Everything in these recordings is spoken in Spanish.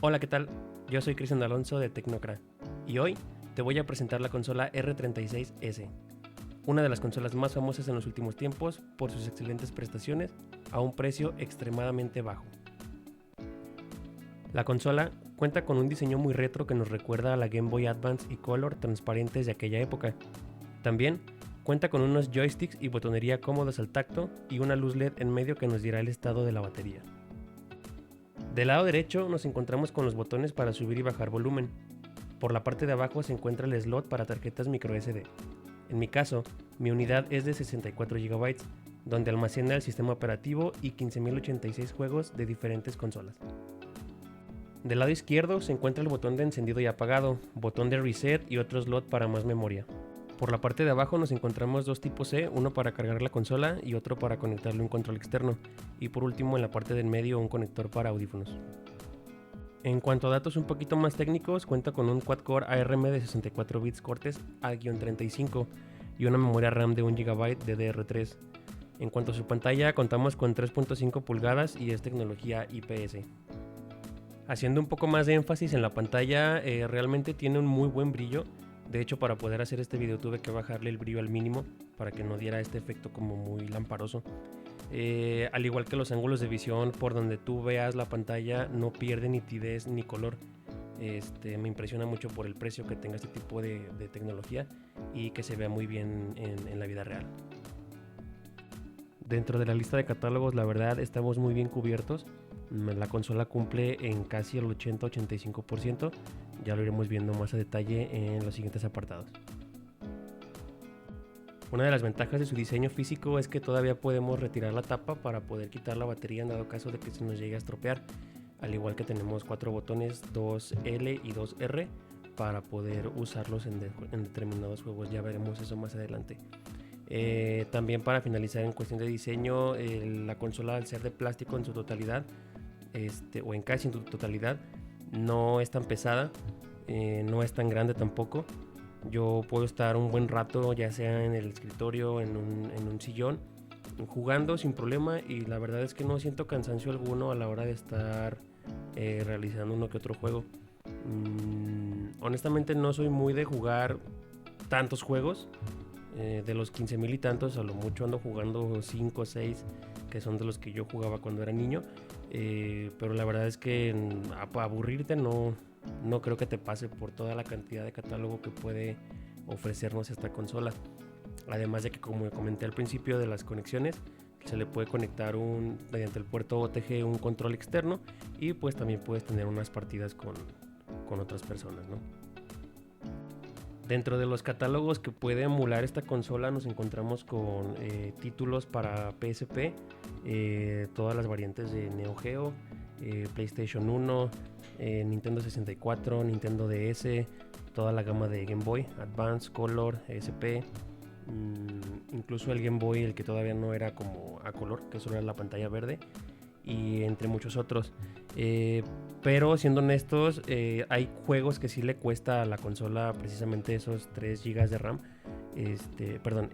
Hola, ¿qué tal? Yo soy Cristian Alonso de Tecnocra y hoy te voy a presentar la consola R36S, una de las consolas más famosas en los últimos tiempos por sus excelentes prestaciones a un precio extremadamente bajo. La consola cuenta con un diseño muy retro que nos recuerda a la Game Boy Advance y Color transparentes de aquella época. También cuenta con unos joysticks y botonería cómodos al tacto y una luz LED en medio que nos dirá el estado de la batería. Del lado derecho nos encontramos con los botones para subir y bajar volumen. Por la parte de abajo se encuentra el slot para tarjetas microSD. En mi caso, mi unidad es de 64 GB, donde almacena el sistema operativo y 15.086 juegos de diferentes consolas. Del lado izquierdo se encuentra el botón de encendido y apagado, botón de reset y otro slot para más memoria. Por la parte de abajo nos encontramos dos tipos C, uno para cargar la consola y otro para conectarle un control externo, y por último en la parte del medio un conector para audífonos. En cuanto a datos un poquito más técnicos, cuenta con un quad-core ARM de 64 bits Cortex A-35 y una memoria RAM de 1 GB DDR3. En cuanto a su pantalla, contamos con 3.5 pulgadas y es tecnología IPS. Haciendo un poco más de énfasis en la pantalla, realmente tiene un muy buen brillo. De hecho, para poder hacer este video tuve que bajarle el brillo al mínimo para que no diera este efecto como muy lamparoso. Al igual que los ángulos de visión, por donde tú veas la pantalla no pierde nitidez ni color. Me impresiona mucho por el precio que tenga este tipo de tecnología y que se vea muy bien en la vida real. Dentro de la lista de catálogos, la verdad, estamos muy bien cubiertos. La consola cumple en casi el 80-85%. Ya lo iremos viendo más a detalle en los siguientes apartados. Una de las ventajas de su diseño físico es que todavía podemos retirar la tapa para poder quitar la batería en dado caso de que se nos llegue a estropear. Al igual que tenemos 4 botones, 2L y 2R, para poder usarlos en determinados juegos. Ya veremos eso más adelante. También para finalizar en cuestión de diseño, la consola al ser de plástico en su totalidad, o en casi en su totalidad, no es tan pesada, no es tan grande tampoco. Yo puedo estar un buen rato, ya sea en el escritorio, en un sillón, jugando sin problema, y la verdad es que no siento cansancio alguno a la hora de estar realizando uno que otro juego. Honestamente no soy muy de jugar tantos juegos. De los 15.000 y tantos, a lo mucho ando jugando 5 o 6, que son de los que yo jugaba cuando era niño. Pero la verdad es que para aburrirte no creo que te pase por toda la cantidad de catálogo que puede ofrecernos esta consola. Además de que, como comenté al principio de las conexiones, se le puede conectar mediante el puerto OTG un control externo, y pues también puedes tener unas partidas con otras personas, ¿no? Dentro de los catálogos que puede emular esta consola nos encontramos con títulos para PSP, todas las variantes de Neo Geo, PlayStation 1, Nintendo 64, Nintendo DS, toda la gama de Game Boy, Advance, Color, SP, incluso el Game Boy, el que todavía no era como a color, que solo era la pantalla verde, y entre muchos otros. Pero siendo honestos, hay juegos que sí le cuesta a la consola precisamente esos 3 GB de RAM,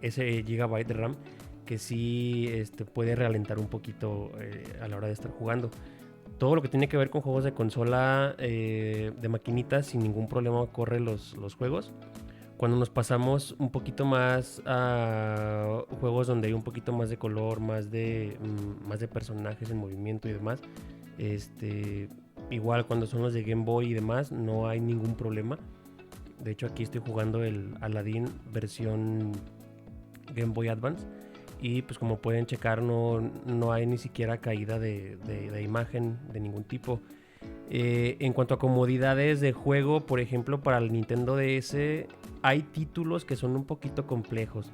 ese gigabyte de RAM, que sí puede realentar un poquito a la hora de estar jugando. Todo lo que tiene que ver con juegos de consola, de maquinitas, sin ningún problema corre los juegos. Cuando nos pasamos un poquito más a juegos donde hay un poquito más de color, más de personajes en movimiento y demás, igual cuando son los de Game Boy y demás, no hay ningún problema. De hecho, aquí estoy jugando el Aladdin versión Game Boy Advance, y pues como pueden checar, no hay ni siquiera caída de imagen de ningún tipo. En cuanto a comodidades de juego, por ejemplo, para el Nintendo DS hay títulos que son un poquito complejos.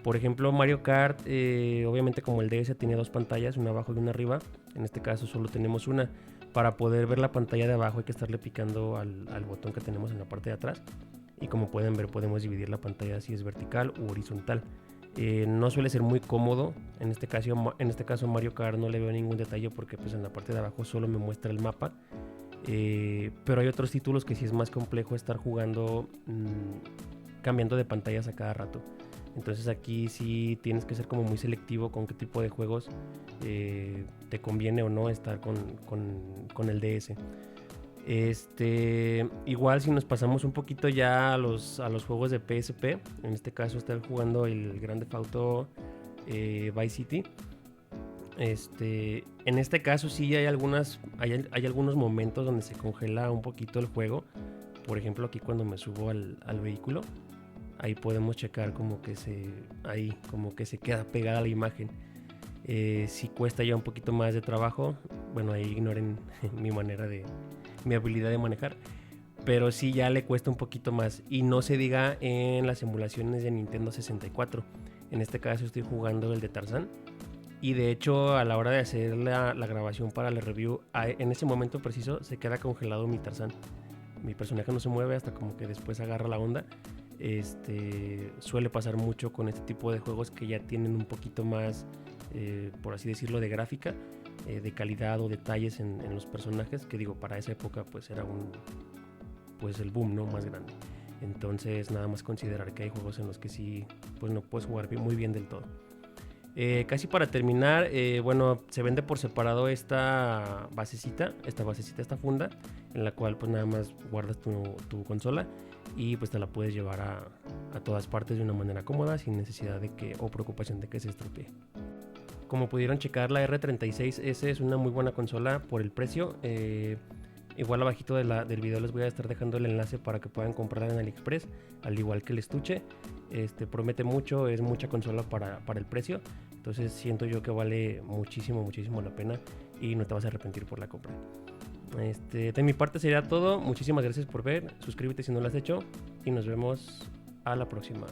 Por ejemplo, Mario Kart, obviamente como el DS tiene 2 pantallas, una abajo y una arriba, en este caso solo tenemos una. Para poder ver la pantalla de abajo hay que estarle picando al botón que tenemos en la parte de atrás, y como pueden ver podemos dividir la pantalla si es vertical u horizontal. No suele ser muy cómodo. En este caso Mario Kart no le veo ningún detalle porque pues en la parte de abajo solo me muestra el mapa. Pero hay otros títulos que sí es más complejo estar jugando, cambiando de pantallas a cada rato. Entonces aquí sí tienes que ser como muy selectivo con qué tipo de juegos te conviene o no estar con el DS. Igual si nos pasamos un poquito ya a los juegos de PSP, en este caso estar jugando el Grand Theft Auto Vice City. En este caso sí hay algunos momentos donde se congela un poquito el juego. Por ejemplo, aquí cuando me subo al vehículo, ahí podemos checar como que se queda pegada la imagen. Si cuesta ya un poquito más de trabajo, bueno, ahí ignoren mi habilidad de manejar, pero sí ya le cuesta un poquito más, y no se diga en las emulaciones de Nintendo 64. En este caso estoy jugando el de Tarzán, y de hecho a la hora de hacer la grabación para la review, en ese momento preciso se queda congelado mi Tarzán. Mi personaje no se mueve hasta como que después agarra la onda. Suele pasar mucho con este tipo de juegos que ya tienen un poquito más, por así decirlo, de gráfica, de calidad o detalles en los personajes, que digo, para esa época pues era pues el boom, ¿no?, más grande. Entonces nada más considerar que hay juegos en los que sí pues no puedes jugar muy bien del todo. Casi para terminar, bueno, se vende por separado esta basecita, esta funda, en la cual pues nada más guardas tu consola y pues te la puedes llevar a todas partes de una manera cómoda, sin necesidad o preocupación de que se estropee. Como pudieron checar, la R36S es una muy buena consola por el precio. Igual abajito del video les voy a estar dejando el enlace para que puedan comprarla en AliExpress, al igual que el estuche. Promete mucho, es mucha consola para el precio. Entonces siento yo que vale muchísimo la pena y no te vas a arrepentir por la compra. De mi parte sería todo. Muchísimas gracias por ver. Suscríbete si no lo has hecho y nos vemos a la próxima.